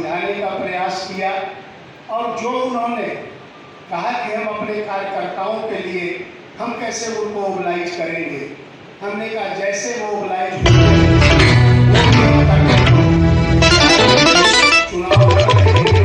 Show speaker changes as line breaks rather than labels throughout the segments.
समझाने का प्रयास किया और जो उन्होंने कहा कि हम अपने कार्यकर्ताओं के लिए हम कैसे उनको मोबिलाइज करेंगे, हमने कहा जैसे वो मोबिलाइज चुनाव लड़ रहे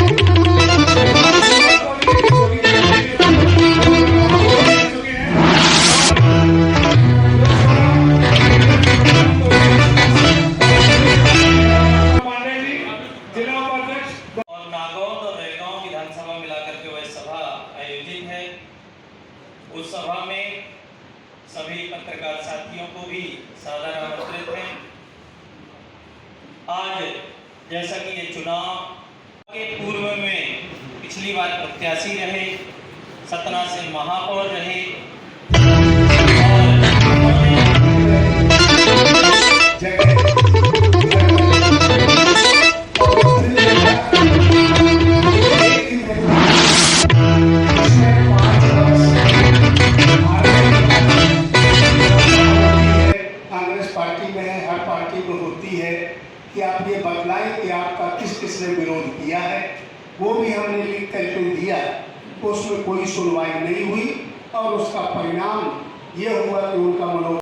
हैं।
उस सभा में सभी पत्रकार साथियों को भी सादर आमंत्रित है। आज जैसा कि ये चुनाव के पूर्व में पिछली बार प्रत्याशी रहे, सतना से महापौर रहे
कि आप ये बतलाएं कि आपका किस किस ने विरोध किया है। वो भी हमने लिख करके दिया, उसमें कोई सुनवाई नहीं हुई और उसका परिणाम ये हुआ कि उनका मनोबल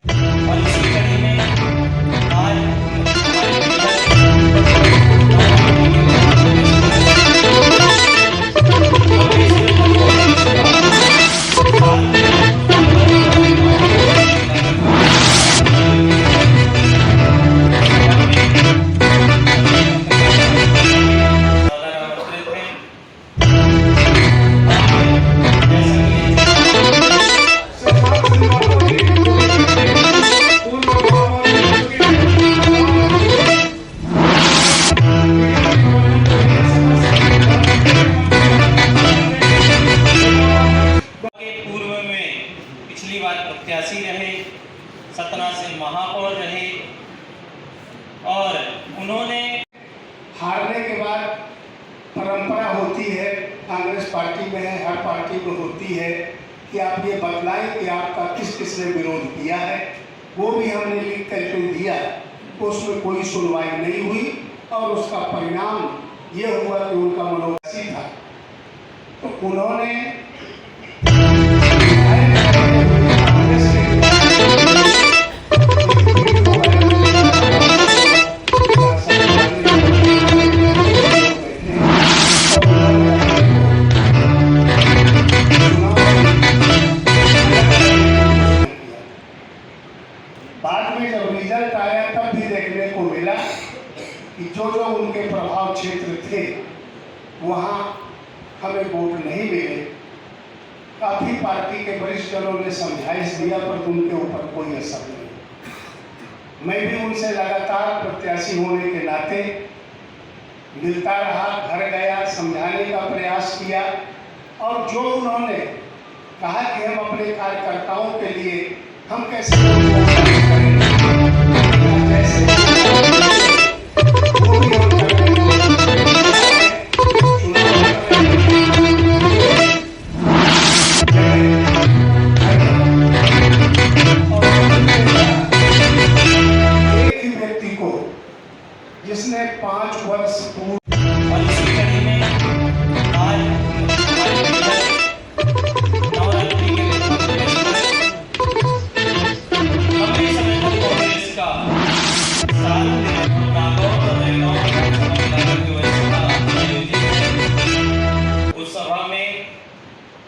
प्रत्याशी रहे, सतना से महापौर रहे और उन्होंने
हारने के बाद परंपरा होती है, कांग्रेस पार्टी में है, हर पार्टी में होती है कि आप ये बतलाएं कि आपका किस किस ने विरोध किया है। वो भी हमने लिख करके दिया, उसमें कोई सुनवाई नहीं हुई और उसका परिणाम ये हुआ कि उनका मनोबल था। तो उन्होंने बाद में जब रिजल्ट आया तब भी देखने को मिला कि जो उनके प्रभाव क्षेत्र थे वहाँ हमें वोट नहीं मिले। काफ़ी पार्टी के वरिष्ठ जनों ने समझाइश दिया पर उनके ऊपर कोई असर नहीं। मैं भी उनसे लगातार प्रत्याशी होने के नाते मिलता रहा, घर गया, समझाने का प्रयास किया और जो उन्होंने कहा कि हम अपने कार्यकर्ताओं के लिए हम कैसे करेंगे, वो भी हम एक ही व्यक्ति को जिसने 5 वर्ष पूर्व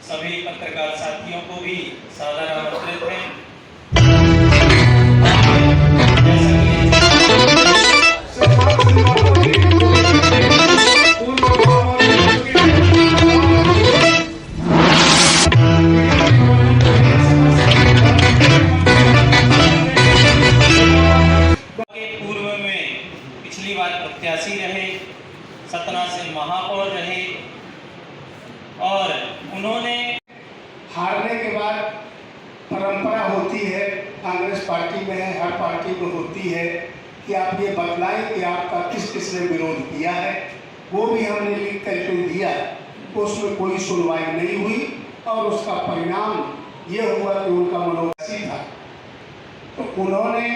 सभी पत्रकार साथियों को भी सादर आमंत्रित है। पूर्व में पिछली बार प्रत्याशी रहे, सतना से महापौर रहे और उन्होंने
हारने के बाद परंपरा होती है, कांग्रेस पार्टी में है, हर पार्टी में होती है कि आप ये बतलाएं कि आपका किस किस ने विरोध किया है। वो भी हमने लिख करके दिया, उसमें कोई सुनवाई नहीं हुई और उसका परिणाम ये हुआ कि उनका मनोबल था। तो उन्होंने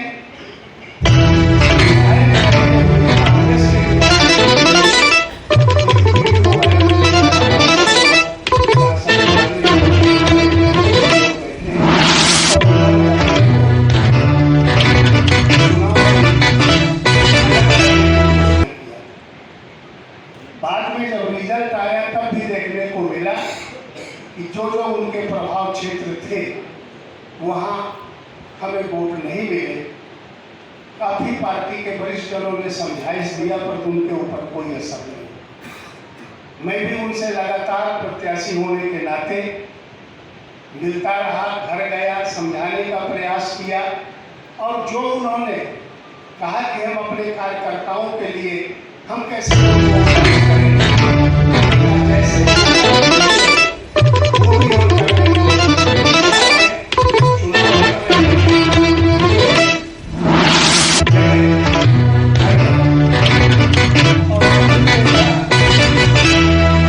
बाद में जब रिजल्ट आया तब भी देखने को मिला कि जो उनके प्रभाव क्षेत्र थे वहाँ हमें वोट नहीं मिले। काफ़ी पार्टी के वरिष्ठ जनों ने समझाइश दिया पर उनके ऊपर कोई असर नहीं। मैं भी उनसे लगातार प्रत्याशी होने के नाते मिलता रहा, घर गया, समझाने का प्रयास किया और जो उन्होंने कहा कि हम अपने कार्यकर्ताओं के लिए हम कैसे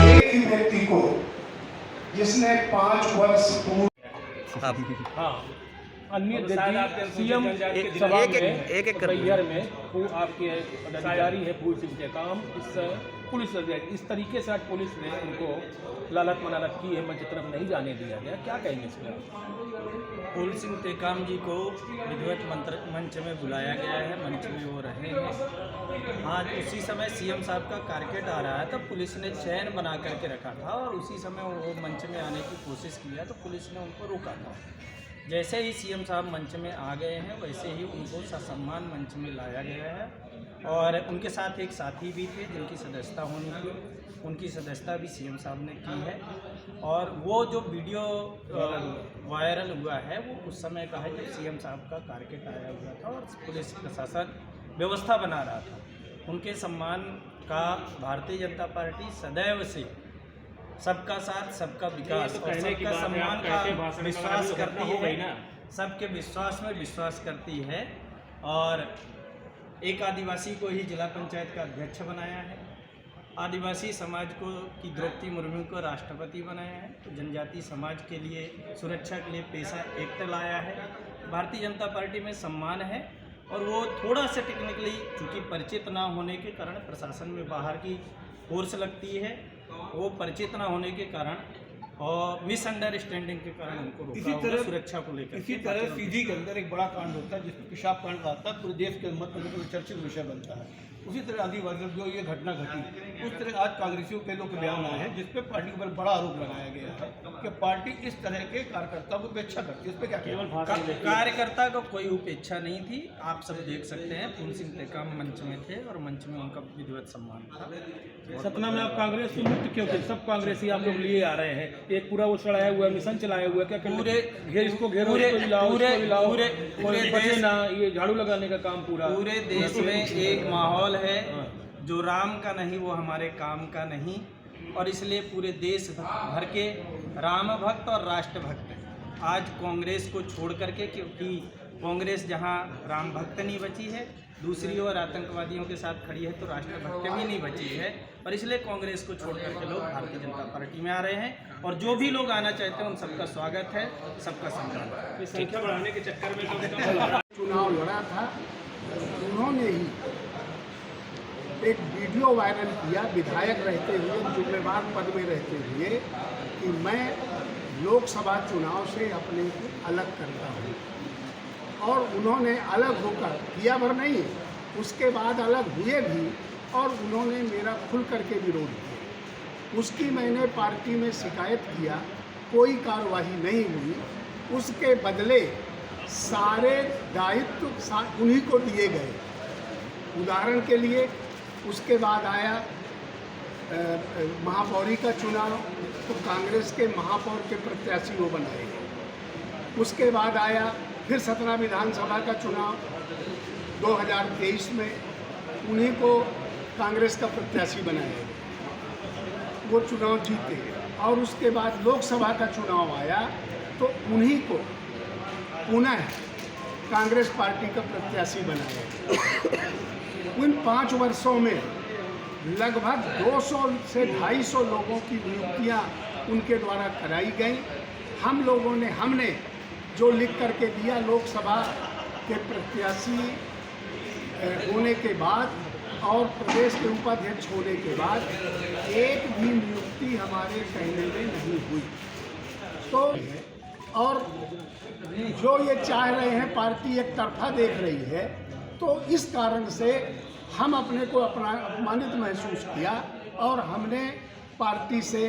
एक ही व्यक्ति को जिसने 5 वर्ष पूर्व
हाँ अन्य सीएम सभा में बैहर में वो आपके पदाधिकारी है फूल सिंह टेकाम पुलिस इस तरीके से आज पुलिस ने उनको लालच मनालत की है, मंच तरफ नहीं जाने दिया गया, क्या कहेंगे इसमें?
फूल सिंह टेकाम जी को विधिवत मंच में बुलाया गया है, मंच में वो रहे हैं। आज उसी समय सीएम साहब का कारकेट आ रहा है तब पुलिस ने चैन बना करके रखा था और उसी समय वो मंच में आने की कोशिश किया तो पुलिस ने उनको रोका था। जैसे ही सीएम साहब मंच में आ गए हैं वैसे ही उनको ससम्मान मंच में लाया गया है और उनके साथ एक साथी भी थे जिनकी सदस्यता होनी थी, उनकी सदस्यता भी सीएम साहब ने की है। और वो जो वीडियो वायरल हुआ है वो उस समय का है जब सीएम साहब का कारकेट आया हुआ था और पुलिस प्रशासन व्यवस्था बना रहा था। उनके सम्मान का भारतीय जनता पार्टी सदैव से सबका साथ, सबका विकास और सबका सम्मान का विश्वास करती है, सबके विश्वास में विश्वास करती है। और एक आदिवासी को ही जिला पंचायत का अध्यक्ष बनाया है, आदिवासी समाज को की द्रौपदी मुर्मू को राष्ट्रपति बनाया है, तो जनजाति समाज के लिए सुरक्षा के लिए पेशा एक्ट लाया है। भारतीय जनता पार्टी में सम्मान है और वो थोड़ा सा टेक्निकली चूँकि परिचित ना होने के कारण प्रशासन में बाहर की फोर्स लगती है, वो परिचित ना होने के कारण और मिसअंडरस्टैंडिंग के कारण उनको रोका हुआ सुरक्षा को लेकर।
इसी तरह सीधी के अंदर एक बड़ा कांड होता है जिसमें पेशाब कांड आता है, पूरे देश के मत में चर्चित विषय बनता है। उसी तरह आदिवासी जो ये घटना घटी उस तरह आज कांग्रेसियों के लोग बयान आए हैं जिसपे पार्टी पर बड़ा आरोप लगाया गया है कि पार्टी इस तरह के कार्यकर्ता को उपेक्षा करती है। इस पर क्या केवल
कार्यकर्ता को कोई उपेक्षा नहीं थी, आप सब देख सकते हैं। फूल सिंह टेकाम मंच में थे और मंच में उनका विधिवत सम्मान था।
सतना में आप कांग्रेस से मुक्त क्यों थे? सब कांग्रेसी आप लोग लिए आ रहे हैं, एक पूरा वो चढ़ाया हुआ मिशन चलाया हुआ, क्या
पूरे
इसको घेरो, पूरे ना ये झाड़ू लगाने का काम पूरे
देश में एक माहौल है जो राम का नहीं वो हमारे काम का नहीं, और इसलिए पूरे देश भर के राम भक्त और राष्ट्र भक्त आज कांग्रेस को छोड़ करके, क्योंकि कांग्रेस जहां राम भक्त नहीं बची है दूसरी ओर आतंकवादियों के साथ खड़ी है तो राष्ट्र भक्त भी नहीं बची है, और इसलिए कांग्रेस को छोड़ करके लोग भारतीय जनता पार्टी में आ रहे हैं। और जो भी लोग आना चाहते हैं उन सबका स्वागत है, सबका सम्मान।
संख्या बढ़ाने के चक्कर में
चुनाव लड़ा था, उन्होंने ही एक वीडियो वायरल किया विधायक रहते हुए, जिम्मेवार पद में रहते हुए, कि मैं लोकसभा चुनाव से अपने को अलग करता हूँ। और उन्होंने अलग होकर किया भर नहीं, उसके बाद अलग हुए भी और उन्होंने मेरा खुल करके विरोध किया। उसकी मैंने पार्टी में शिकायत किया, कोई कार्रवाई नहीं हुई। उसके बदले सारे दायित्व उन्हीं को दिए गए। उदाहरण के लिए उसके बाद आया महापौरी का चुनाव, तो कांग्रेस के महापौर के प्रत्याशी वो बनाए गए। उसके बाद आया फिर सतना विधानसभा का चुनाव 2023 में, उन्हीं को कांग्रेस का प्रत्याशी बनाया गया, वो चुनाव जीते। और उसके बाद लोकसभा का चुनाव आया तो उन्हीं को पुनः कांग्रेस पार्टी का प्रत्याशी बनाया गया। उन 5 वर्षों में लगभग 200 से 250 लोगों की नियुक्तियां उनके द्वारा कराई गई। हमने जो लिख करके दिया, लोकसभा के प्रत्याशी होने के बाद और प्रदेश के उपाध्यक्ष होने के बाद एक भी नियुक्ति हमारे कहने में नहीं हुई। तो और जो ये चाह रहे हैं पार्टी एक तरफा देख रही है, तो इस कारण से हम अपने को अपना अपमानित महसूस किया और हमने पार्टी से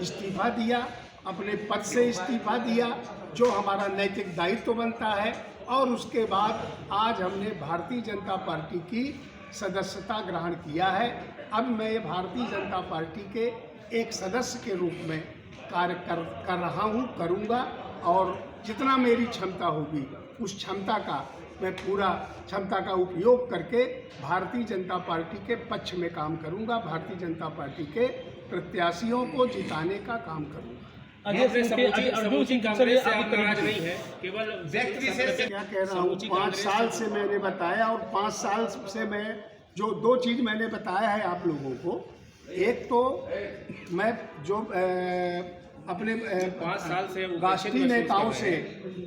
इस्तीफा दिया, अपने पद से इस्तीफा दिया, जो हमारा नैतिक दायित्व बनता है। और उसके बाद आज हमने भारतीय जनता पार्टी की सदस्यता ग्रहण किया है। अब मैं भारतीय जनता पार्टी के एक सदस्य के रूप में कार्य कर रहा हूँ, करूँगा, और जितना मेरी क्षमता होगी उस क्षमता का मैं पूरा क्षमता का उपयोग करके भारतीय जनता पार्टी के पक्ष में काम करूँगा, भारतीय जनता पार्टी के प्रत्याशियों को जिताने का काम करूँगा।
अर्जुन सिंह कांग्रेस से आप नाराज नहीं है, केवल
व्यक्ति से क्या कह रहा हूँ, 5 साल से मैंने बताया, और 5 साल से मैं जो 2 चीज़ मैंने बताया है आप लोगों को। एक तो मैं जो अपने
5 साल से
राष्ट्रीय नेताओं से,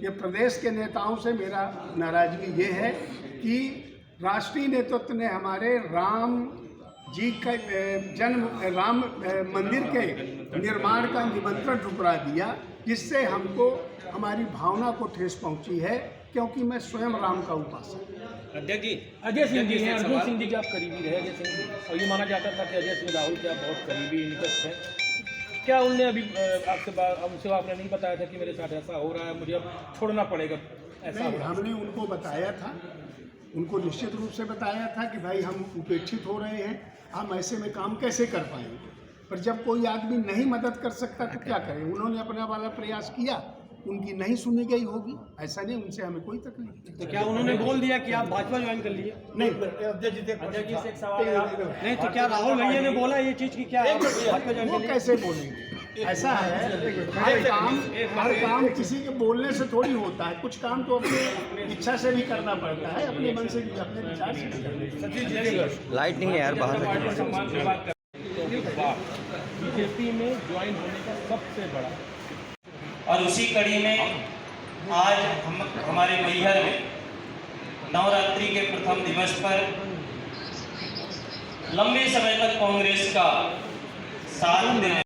ये प्रदेश के नेताओं से मेरा नाराजगी ये है कि राष्ट्रीय नेतृत्व ने हमारे राम जी का राम मंदिर के निर्माण का निमंत्रण ठुकरा दिया, जिससे हमको हमारी भावना को ठेस पहुंची है, क्योंकि मैं स्वयं राम का उपासक।
अजय सिंह जी हैं, अर्जुन सिंह जी के आप करीबी रहे अजय सिंह जी, और ये माना जाता था कि अजय सिंह राहुल के आप बहुत करीबी निकट हैं। क्या उनने अभी हमसे आपने नहीं बताया था कि मेरे साथ ऐसा हो रहा है, मुझे अब छोड़ना पड़ेगा? ऐसा
नहीं, हमने उनको बताया था, उनको निश्चित रूप से बताया था कि भाई हम उपेक्षित हो रहे हैं, हम ऐसे में काम कैसे कर पाएंगे। पर जब कोई आदमी नहीं मदद कर सकता तो क्या करें। उन्होंने अपना वाला प्रयास किया, उनकी नहीं सुनी गई होगी, ऐसा नहीं, उनसे हमें कोई तकलीफ नहीं।
तो क्या उन्होंने बोल दिया कि आप भाजपा ज्वाइन कर लिए?
नहीं,
अध्यक्ष जी से एक सवाल है। नहीं तो क्या राहुल भैया ने बोला ये चीज़ की क्या भाजपा ज्वाइन
वो
कर लिए?
कैसे बोलेंगे? ऐसा है, हर काम किसी के बोलने से थोड़ी होता है। कुछ काम तो अपनी इच्छा से भी करना पड़ता है, अपने मन से भी, अपने विचार से भी करना।
लाइट नहीं है यार बाहर।
सम्मान की बात बीजेपी में ज्वाइन होने का सबसे बड़ा,
और उसी कड़ी में आज हमारे मैहर में नवरात्रि के प्रथम दिवस पर लंबे समय तक कांग्रेस का साथ देने